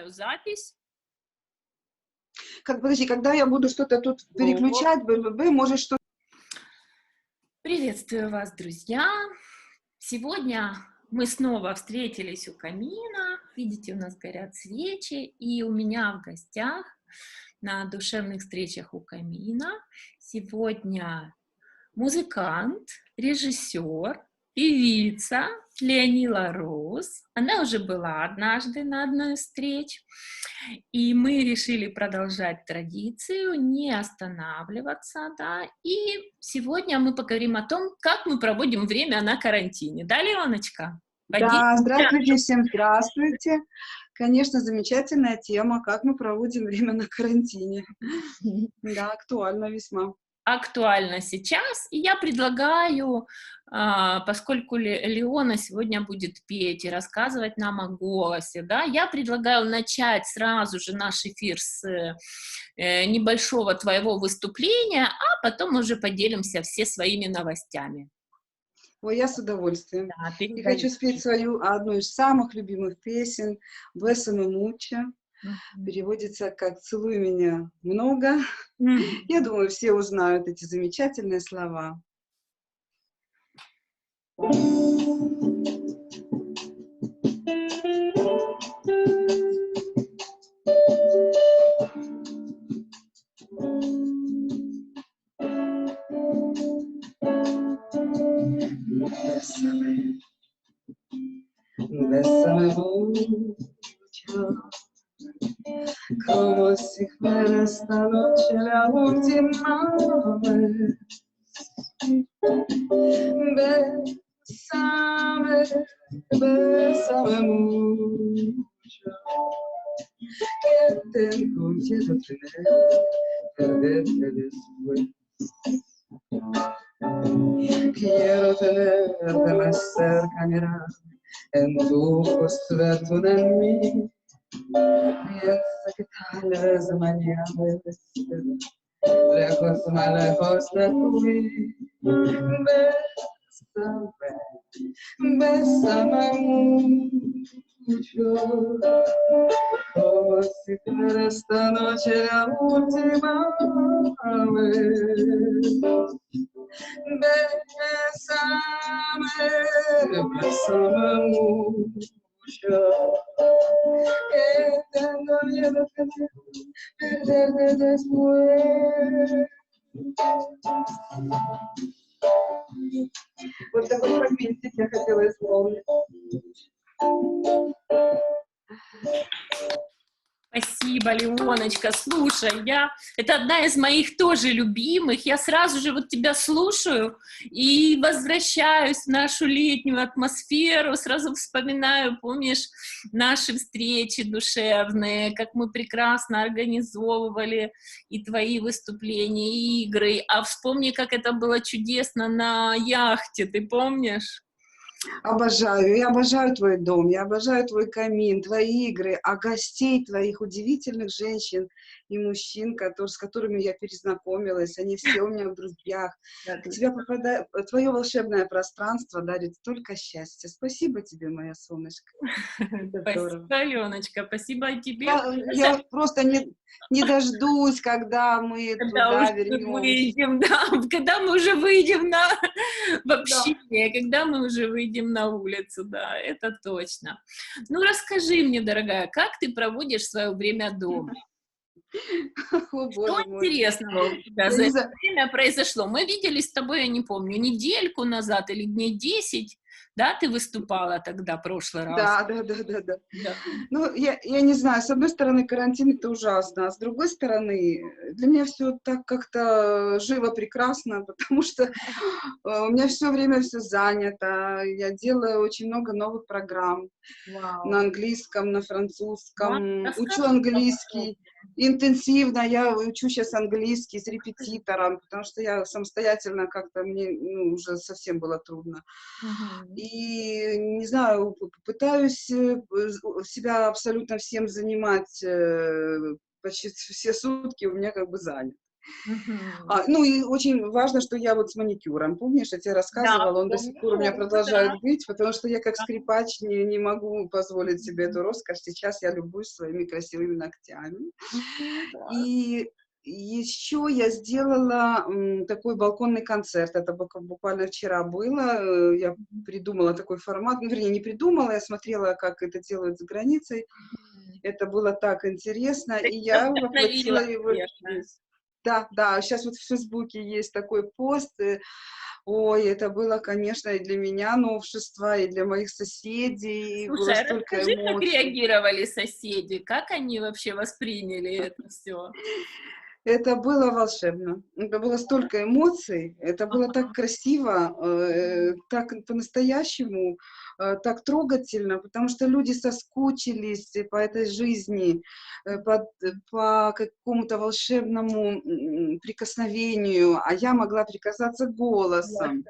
Запись. Подожди, когда я буду что-то тут переключать, может что... Приветствую вас, друзья! Сегодня мы снова встретились у камина. Видите, у нас горят свечи, и у меня в гостях на душевных встречах у камина сегодня музыкант, режиссер, певица Леонила Рус. Она уже была однажды на одной из встреч, и мы решили продолжать традицию, не останавливаться, да, и сегодня мы поговорим о том, как мы проводим время на карантине. Да, Леночка? Да, здравствуйте, всем здравствуйте. Конечно, замечательная тема, как мы проводим время на карантине. Да, актуально весьма. Актуально сейчас, и я предлагаю, поскольку Леона сегодня будет петь и рассказывать нам о голосе, да, я предлагаю начать сразу же наш эфир с небольшого твоего выступления, а потом уже поделимся все своими новостями. Ой, я с удовольствием. Да, И хочу спеть одну из самых любимых песен «Бесаме муча». Переводится как «Целуй меня много». Я думаю, все узнают эти замечательные слова. Bésame mucho, como si fuera esta noche la última vez. Bésame, bésame mucho, que tengo miedo de perderte después. Quiero tenerte más cerca, mirar en tu ojos, verte en mí. Piensa que tal vez mañana esté lejos, más lejos de ti. Bésame, bésame mucho, como si fuera esta noche la última vez. Bésame, bésame mucho, que tengo miedo de perderte después. Вот такой фрагментик я хотела исполнить. Спасибо, Леоночка. Слушай, это одна из моих тоже любимых. Я сразу же вот тебя слушаю и возвращаюсь в нашу летнюю атмосферу, сразу вспоминаю, помнишь, наши встречи душевные, как мы прекрасно организовывали и твои выступления, и игры. А вспомни, как это было чудесно на яхте, ты помнишь? Обожаю, я обожаю твой дом, я обожаю твой камин, твои игры, а гостей твоих удивительных женщин и мужчин, с которыми я перезнакомилась, они все у меня в друзьях. К тебе попадает, твое волшебное пространство дарит столько счастья. Спасибо тебе, моя солнышко. Спасибо, Аленочка, спасибо тебе. Я просто не дождусь, когда мы туда вернемся. Выйдем, да, когда мы уже выйдем в общение, когда мы уже выйдем на улицу, да, это точно. Ну, расскажи мне, дорогая, как ты проводишь свое время дома? Что интересного у тебя за это время произошло? Мы виделись с тобой, я не помню, недельку назад или дней 10, да, ты выступала тогда, прошлый раз? Да. Ну, я не знаю, с одной стороны, карантин — это ужасно, а с другой стороны, для меня все так как-то живо, прекрасно, потому что у меня все время все занято, я делаю очень много новых программ на английском, на французском, учу английский. Интенсивно я учу сейчас английский с репетитором, потому что я самостоятельно как-то, мне уже совсем было трудно. И, не знаю, пытаюсь себя абсолютно всем занимать почти все сутки, у меня как бы занят. Мгм. Ну и очень важно, что я вот с маникюром. Помнишь, я тебе Да, рассказывала, он до сих пор у меня помню, да. продолжает быть, потому что я как скрипач не могу позволить себе эту роскошь. Сейчас я любуюсь своими красивыми ногтями. Да. И еще я сделала такой балконный концерт. Это буквально вчера было. Я придумала такой формат. Ну, вернее, не придумала, я смотрела, как это делают за границей. Мгм. Это было так интересно, Ты и себя я воплотила вдохновила, его наверное. здесь. Да, да, сейчас вот в Фейсбуке есть такой пост. Ой, это было, конечно, и для меня новшество, и для моих соседей, и было Слушай, а столько расскажи, как эмоций. реагировали соседи, как они вообще восприняли это все? Это было волшебно. Это было столько эмоций, это было так красиво, так по-настоящему, так трогательно, потому что люди соскучились по этой жизни, по какому-то волшебному прикосновению, а я могла прикасаться голосом.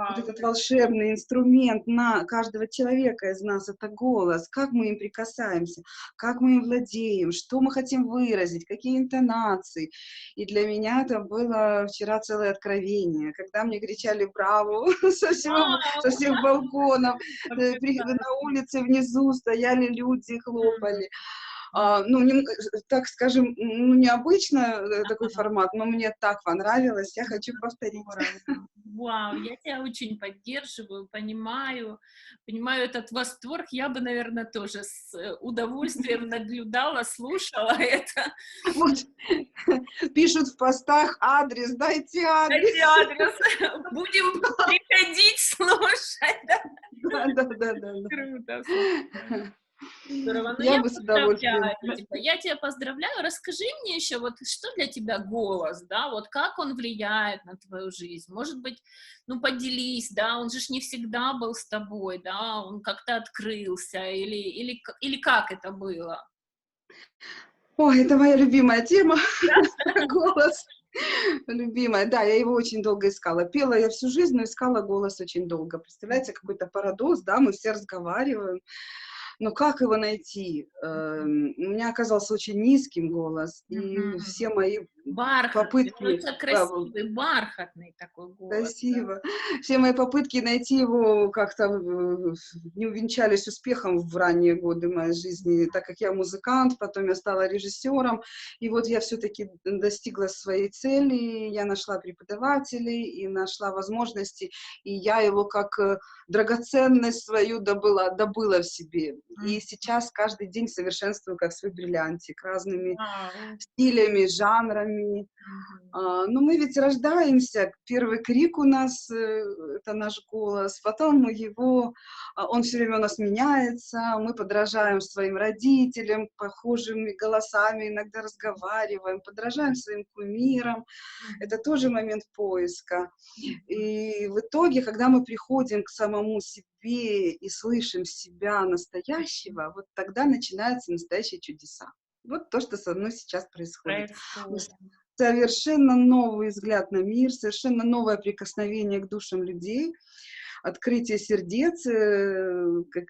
Вот Вау, этот волшебный инструмент на каждого человека из нас — это голос. Как мы им прикасаемся, как мы им владеем, что мы хотим выразить, какие интонации. И для меня это было вчера целое откровение, когда мне кричали «Браво!» со вау, всех балконов, как на прекрасно. улице внизу стояли люди, Мгм. хлопали. Мгм. Ну, так скажем, ну, необычно такой формат, но мне так понравилось, я хочу повторить. Здорово. Вау, я тебя очень поддерживаю, понимаю этот восторг. Я бы, наверное, тоже с удовольствием наблюдала, слушала это. Вот пишут в постах адрес, дайте Дайте адрес. адрес, будем приходить слушать. Да? Да, да, да, да, Круто, слушай. да. Здорово. Ну, Я я бы с удовольствием. поздравляю тебя. Я тебя поздравляю. Расскажи мне еще, вот что для тебя голос, да, вот как он влияет на твою жизнь? Может быть, ну, поделись, да, он же ж не всегда был с тобой, да, он как-то открылся, или как это было? Ой, это моя любимая тема, голос. Любимая, да, я его очень долго искала. Пела я всю жизнь, но искала голос очень долго. Представляете, какой-то парадокс, да, мы все разговариваем, но как его найти? У меня оказался очень низким голос, и Мгм. все мои Бархатный, ну, попытки, это красивый, бархатный такой голос, да. спасибо. Все мои попытки найти его как-то не увенчались успехом в ранние годы моей жизни, так как я музыкант, потом я стала режиссером, и вот я все-таки достигла своей цели, я нашла преподавателей и нашла возможности, и я его как драгоценность свою добыла в себе. И М. сейчас каждый день совершенствую как свой бриллиантик разными Вау. стилями, жанрами. Мгм. Но мы ведь рождаемся, первый крик у нас, это наш голос, потом мы его, он все время у нас меняется, мы подражаем своим родителям, похожими голосами иногда разговариваем, подражаем своим кумирам, это Мгм. тоже момент поиска. Мгм. И в итоге, когда мы приходим к самому себе и слышим себя настоящего, вот тогда начинаются настоящие чудеса. Вот то, что со мной сейчас происходит. Происходит. Совершенно новый взгляд на мир, совершенно новое прикосновение к душам людей, открытие сердец, как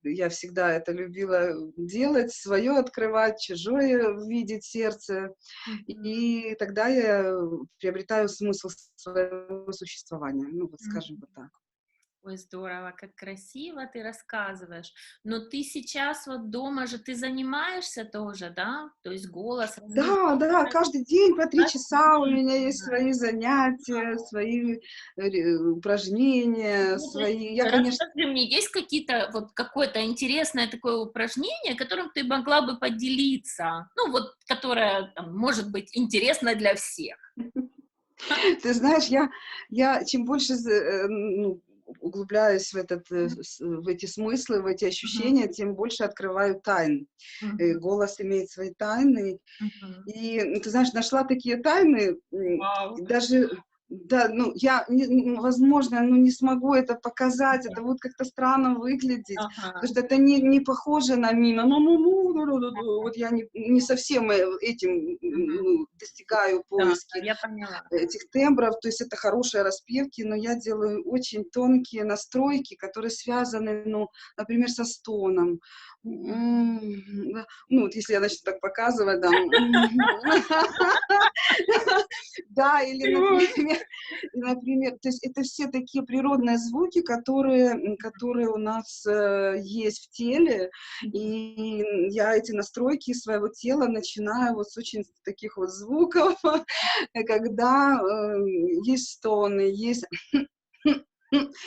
я всегда это любила делать, свое открывать, чужое видеть сердце, Мгм. и тогда я приобретаю смысл своего существования, ну вот скажем Мгм. вот так. Ой, здорово, как красиво ты рассказываешь. Но ты сейчас вот дома же ты занимаешься тоже, да? То есть голос развиваешь. Да, да, каждый день по 3 часа у меня есть Отлично. свои занятия, свои упражнения, Ну, то есть, свои. Я, конечно, расскажи мне, есть какие-то, вот какое-то интересное такое упражнение, которым ты могла бы поделиться? Ну, вот, которое, там, может быть интересно для всех. ты знаешь, я чем больше ну, углубляюсь в в эти смыслы, в эти Мгм, ощущения, тем больше открываю тайн. мгм, Голос имеет свои тайны. мгм. И, ты знаешь, нашла такие тайны, Вау. даже, да, ну, возможно, ну, не смогу это показать, это будет как-то странно выглядеть, Ага, потому что это не похоже на мимо, вот я не совсем этим мгм. ну, достигаю Да, да, поиски я поняла. этих тембров, то есть это хорошие распевки, но я делаю очень тонкие настройки, которые связаны, ну, например, со стоном. Да. Ну, вот если я начну так показывать, да. Да, или, например, то есть это все такие природные звуки, которые у нас есть в теле, и я эти настройки своего тела начинаю вот с очень таких вот звуков, когда есть стоны, есть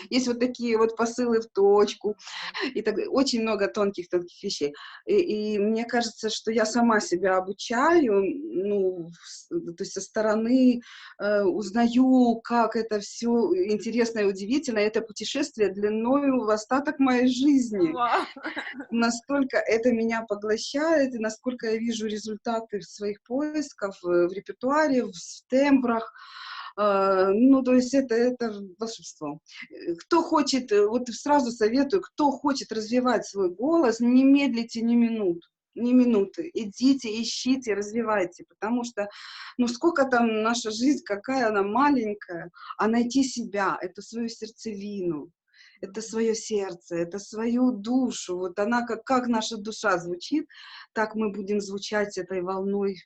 есть вот такие вот посылы в точку, и так очень много тонких вещей. И мне кажется, что я сама себя обучаю, ну, то есть со стороны узнаю, как это все интересно и удивительно. Это путешествие длиною в остаток моей жизни. Вау. Настолько это меня поглощает, и насколько я вижу результаты своих поисков в репертуаре, в тембрах. Ну, то есть это волшебство. Кто хочет, вот сразу советую, кто хочет развивать свой голос, не медлите ни минуты. Идите, ищите, развивайте, потому что, ну, сколько там наша жизнь, какая она маленькая, а найти себя, это свою сердцевину, это свое сердце, это свою душу, вот она, как наша душа звучит, так мы будем звучать этой волной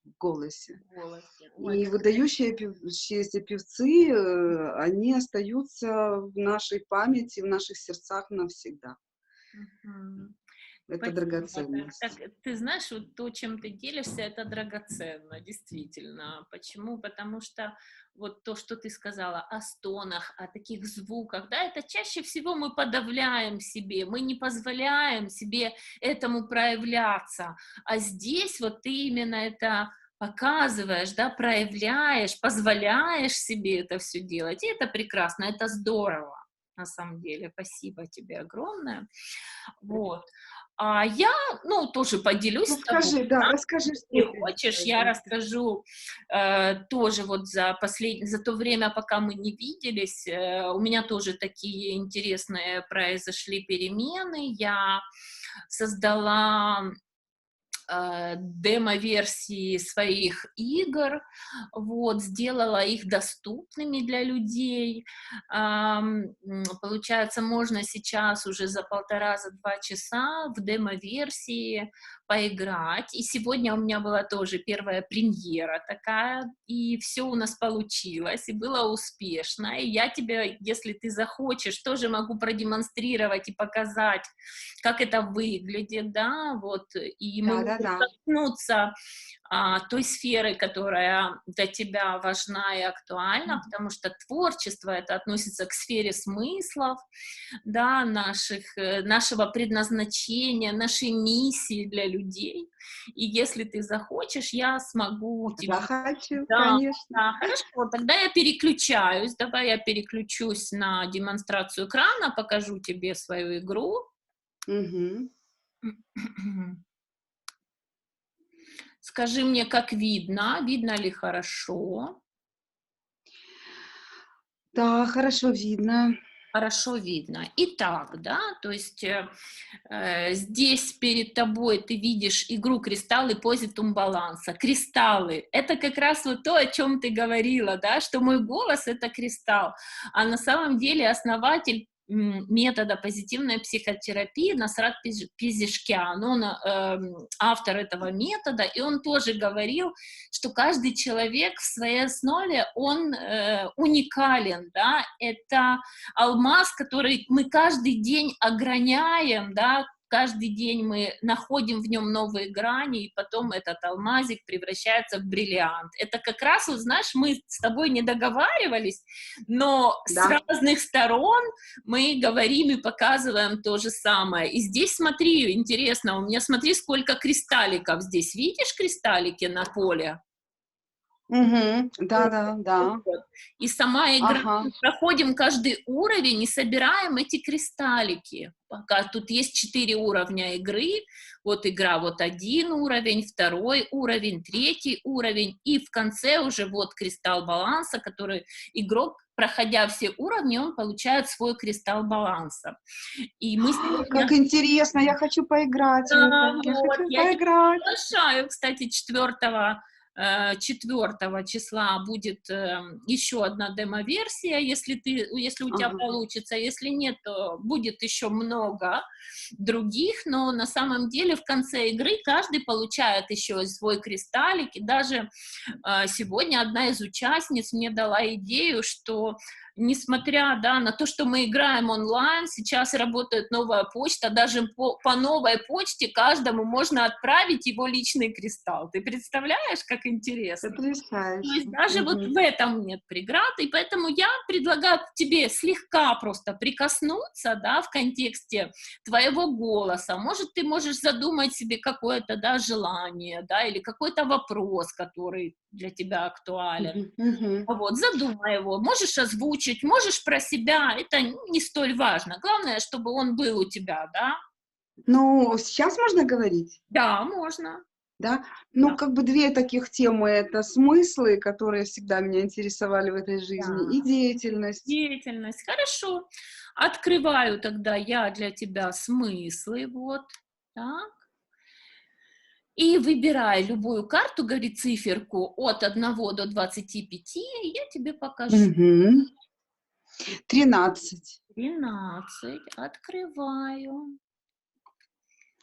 в голосе. В голосе. Ой, И выдающиеся певцы, они остаются в нашей памяти, в наших сердцах навсегда. мгм. Это Спасибо. драгоценность. Ты знаешь, вот то, чем ты делишься, это драгоценно, действительно. Почему? Потому что вот то, что ты сказала о стонах, о таких звуках, да, это чаще всего мы подавляем себе, мы не позволяем себе этому проявляться. А здесь вот ты именно это показываешь, да, проявляешь, позволяешь себе это все делать. И это прекрасно, это здорово. На самом деле, спасибо тебе огромное. Вот. А я, ну, тоже поделюсь с тобой. Расскажи, да, расскажи, Если что ты хочешь, делаешь. я Да. расскажу тоже вот за то время, пока мы не виделись, у меня тоже такие интересные произошли перемены. Я создала демо-версии своих игр, вот, сделала их доступными для людей. Получается, можно сейчас уже за 1,5-2 часа в демо-версии поиграть. И сегодня у меня была тоже первая премьера такая, и все у нас получилось, и было успешно. И я тебе, если ты захочешь, тоже могу продемонстрировать и показать, как это выглядит, да, вот, и мы можем Да. коснуться той сферы, которая для тебя важна и актуальна, потому что творчество это относится к сфере смыслов, да, нашего предназначения, нашей миссии для людей. И если ты захочешь, я смогу тебе... Я хочу, Да, конечно. да, хорошо, тогда я переключаюсь. Давай я переключусь на демонстрацию экрана, покажу тебе свою игру. Угу. Скажи мне, как видно ли хорошо? Да, хорошо видно. Хорошо видно. Итак, да, то есть здесь перед тобой ты видишь игру «Кристаллы Позитум Баланса». Кристаллы — это как раз вот то, о чем ты говорила, да, что мой голос — это кристалл. А на самом деле основатель метода позитивной психотерапии Насрат Пизишкян, он автор этого метода, и он тоже говорил, что каждый человек в своей основе, он уникален, да, это алмаз, который мы каждый день ограняем, да, каждый день мы находим в нем новые грани, и потом этот алмазик превращается в бриллиант. Это как раз, вот, знаешь, мы с тобой не договаривались, но с Да. разных сторон мы говорим и показываем то же самое. И здесь, смотри, интересно, у меня, смотри, сколько кристалликов здесь. Видишь кристаллики на поле? Угу. Да. Вот. И сама игра, Ага. мы проходим каждый уровень и собираем эти кристаллики. Пока тут есть 4 уровня игры. Вот игра, вот 1 уровень, 2 уровень, 3 уровень. И в конце уже вот кристалл баланса, который игрок, проходя все уровни, он получает свой кристалл баланса. И мы Как сегодня... интересно, я хочу поиграть в Да, это. Я вот, хочу я тебя поиграть. приглашаю, кстати, 4 4 числа будет еще одна демо-версия, если у тебя Ага. получится, если нет, то будет еще много других, но на самом деле в конце игры каждый получает еще свой кристаллик, и даже сегодня одна из участниц мне дала идею, что несмотря, да, на то, что мы играем онлайн, сейчас работает новая почта, даже по новой почте каждому можно отправить его личный кристалл. Ты представляешь, как интересно? То есть Потрясающе. даже вот в Мгм. этом нет преград, и поэтому я предлагаю тебе слегка просто прикоснуться, да, в контексте твоего голоса. Может, ты можешь задумать себе какое-то, да, желание, да, или какой-то вопрос, который для тебя актуален. Мгм. Мгм. Вот, задумай его, можешь озвучить, можешь про себя, это не столь важно. Главное, чтобы он был у тебя, да? Ну, сейчас можно говорить? Да, можно, Да? да, Ну, как бы 2 таких темы — это смыслы, которые всегда меня интересовали в этой жизни, да. и деятельность. Деятельность, хорошо. Открываю тогда я для тебя смыслы, вот, так. И выбирай любую карту, говори циферку от 1 до 25, и я тебе покажу. Мгм. 13. 13, открываю.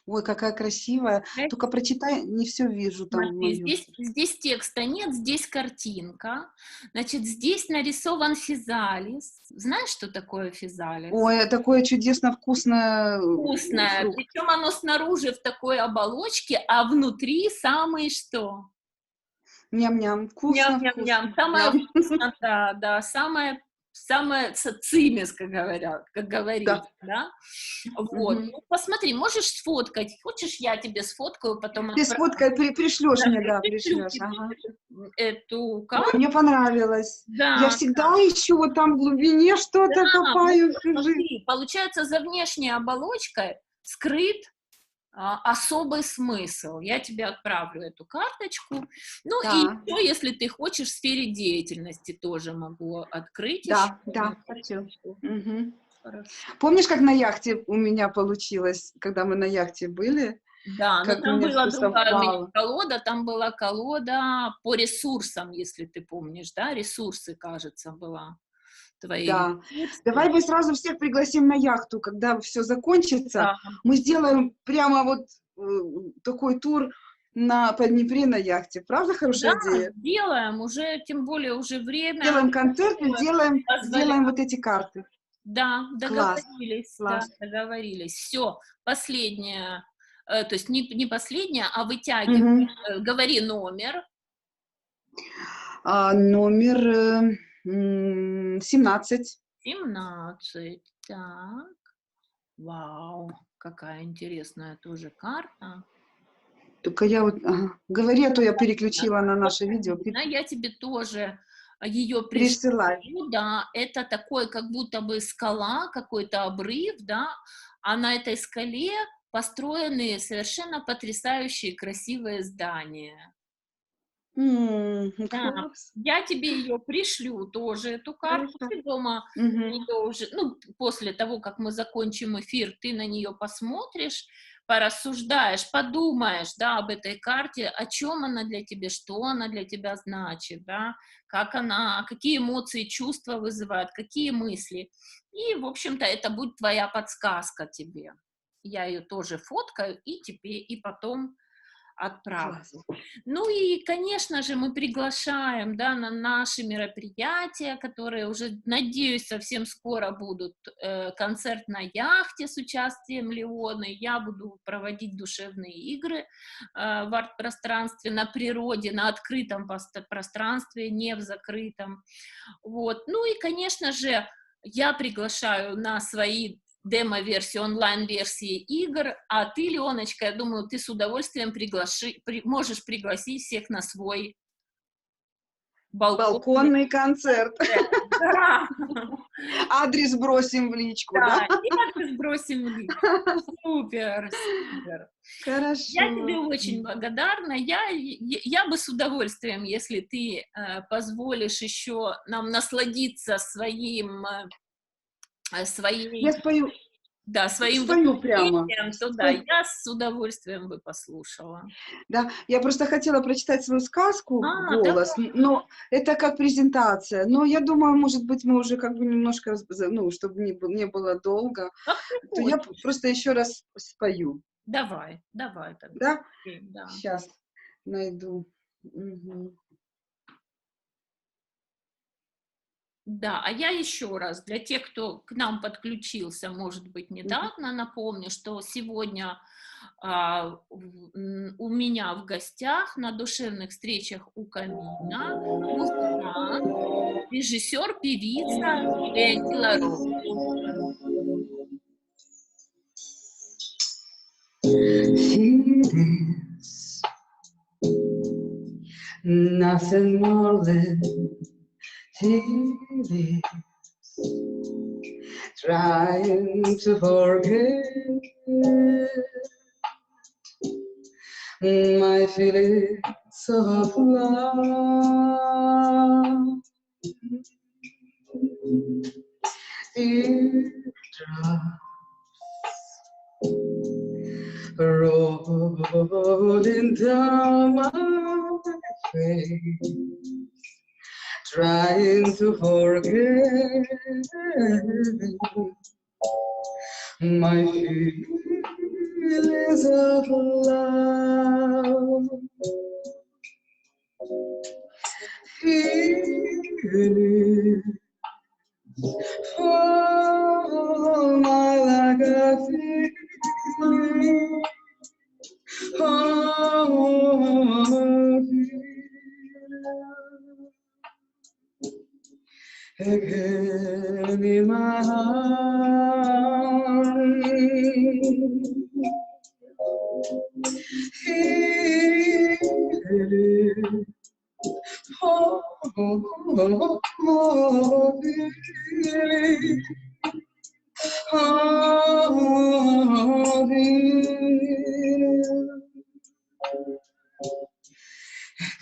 Ой, какая красивая. Только прочитай, не все вижу там Смотри, моё. здесь текста нет, здесь картинка. Значит, здесь нарисован физалис. Знаешь, что такое физалис? Ой, такое чудесно вкусное, Вкусное. фрукт. Причем оно снаружи в такой оболочке, а внутри самый что? Ням-ням, вкусно, Ням-ням-ням. вкусно. Самая Ням. вкуснота, да, самая цимес, как говорят, как говорится, Да. да. Вот. Мгм. Ну, посмотри, можешь сфоткать. Хочешь, я тебе сфоткаю, потом Ты отправлю. сфоткай, пришлёшь Да, мне, да, пришлю пришлёшь. тебе Ага. эту Ой, карту. мне понравилось. Я Да, всегда ищу вот там в глубине что-то, вот копаю, сижу. смотри, получается, за внешней оболочкой скрыт особый смысл. Я тебе отправлю эту карточку. Ну и Да, еще, если ты хочешь, в сфере деятельности тоже могу открыть еще да, одну да, хочу. карточку. Мгм. Хорошо. Помнишь, как на яхте у меня получилось, когда мы на яхте были, Да, но как у там меня была всё другая у меня совпало? колода, там была колода по ресурсам, если ты помнишь, да, ресурсы, кажется, была. Твои Да. ресурсы. Давай мы сразу всех пригласим на яхту, когда все закончится. Да, Мы сделаем прямо вот, такой тур по Днепре на яхте. Правда да, хорошая идея? сделаем, уже, тем более, уже время Сделаем концерт и сделаем позволяет. вот эти карты. Да, Класс, договорились, да, класс. договорились. Все, последняя, то есть не последняя, а вытягивай, Мгм. говори номер. Номер, 17. 17. Так, вау, какая интересная тоже карта. Только я вот, ага. Говори, а то я Да, переключила на вот наше видео. видно, я тебе тоже ее Присылай. пришлю, да, это такой как будто бы скала, какой-то обрыв, да, а на этой скале построены совершенно потрясающие красивые здания. Да, Класс. я тебе ее пришлю тоже, эту карту, Хорошо. ты дома на Мгм. нее уже, ну, после того, как мы закончим эфир, ты на нее посмотришь, порассуждаешь, подумаешь, да, об этой карте, о чем она для тебя, что она для тебя значит, да, как она, какие эмоции, чувства вызывает, какие мысли. И, в общем-то, это будет твоя подсказка тебе. Я ее тоже фоткаю и тебе, и потом Класс. отправлю. Ну и, конечно же, мы приглашаем, да, на наши мероприятия, которые уже, надеюсь, совсем скоро будут. Концерт на яхте с участием Леоны. Я буду проводить душевные игры в арт-пространстве, на природе, на открытом пространстве, не в закрытом. Вот. Ну и, конечно же, я приглашаю на свои демо-версии, онлайн-версии игр, а ты, Леночка, я думаю, ты с удовольствием можешь пригласить всех на свой балконный Балконный концерт. концерт. Да, Адрес бросим в личку, да? да, и адрес сбросим в личку. Супер, супер. Я тебе Хорошо. очень благодарна. Я бы с удовольствием, если ты позволишь еще нам насладиться Я своей спою да, своим Спою прямо. выступлением, то да, я с удовольствием бы послушала. Да, я просто хотела прочитать свою сказку в Да, голос, но это как презентация. Но я думаю, может быть, мы уже как бы немножко, ну, чтобы не было долго, как ты то я хочешь. просто еще раз спою. Давай тогда. Да? Окей, да. Сейчас найду. Мгм. Да, а я еще раз для тех, кто к нам подключился, может быть, Мгм. недавно, напомню, что сегодня у меня в гостях на душевных встречах у камина музыкант, режиссер, певица Леонила Ро. Feelings, nothing more than feelings, trying to forget my feelings of love. Teardrops rolling down my face, trying to forget my feelings of love. Feelings for my lack of feeling. Again in my heart, feeling,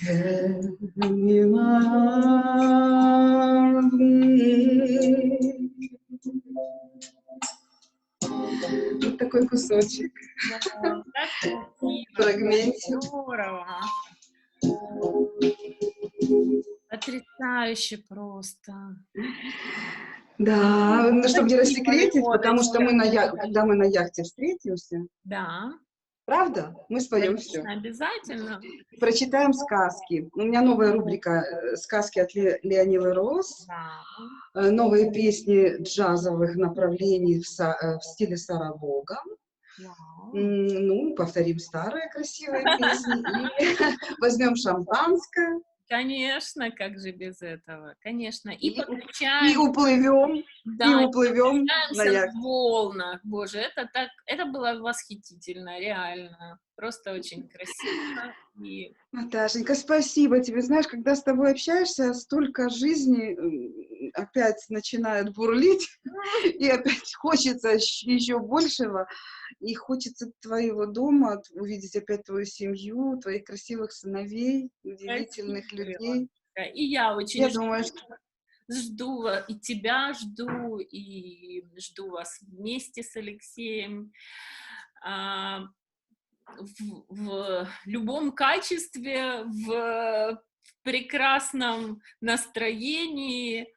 feeling, in my heart. Вот такой кусочек, Да, как красиво, фрагментик. здорово, потрясающе просто. Да, ну, чтобы не Спасибо, рассекретить, потому что Леночка. когда мы на яхте встретимся, Да, правда, мы споем все. конечно, обязательно. Прочитаем сказки. У меня новая рубрика «Сказки от Леонилы Роз». Да. Новые песни джазовых направлений в стиле Саравога. Вау. Ну, повторим старые красивые песни и возьмем шампанское. Конечно, как же без этого? Конечно. И И покачаемся, уплывем, да, на яхте. в волнах. Боже, это было восхитительно, реально. Просто очень красиво. И Наташенька, спасибо тебе. Знаешь, когда с тобой общаешься, столько жизни опять начинает бурлить, и опять хочется еще большего, и хочется твоего дома, увидеть опять твою семью, твоих красивых сыновей, удивительных спасибо, людей. Леночка. И я очень Я думаю, что жду, и тебя жду, и жду вас вместе с Алексеем. А, в любом качестве, в прекрасном настроении,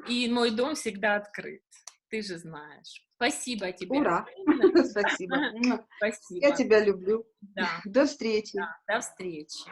и мой дом всегда открыт. Ты же знаешь. Спасибо тебе. ура! огромное. Спасибо. Я Спасибо. тебя люблю. Да, До встречи. до встречи.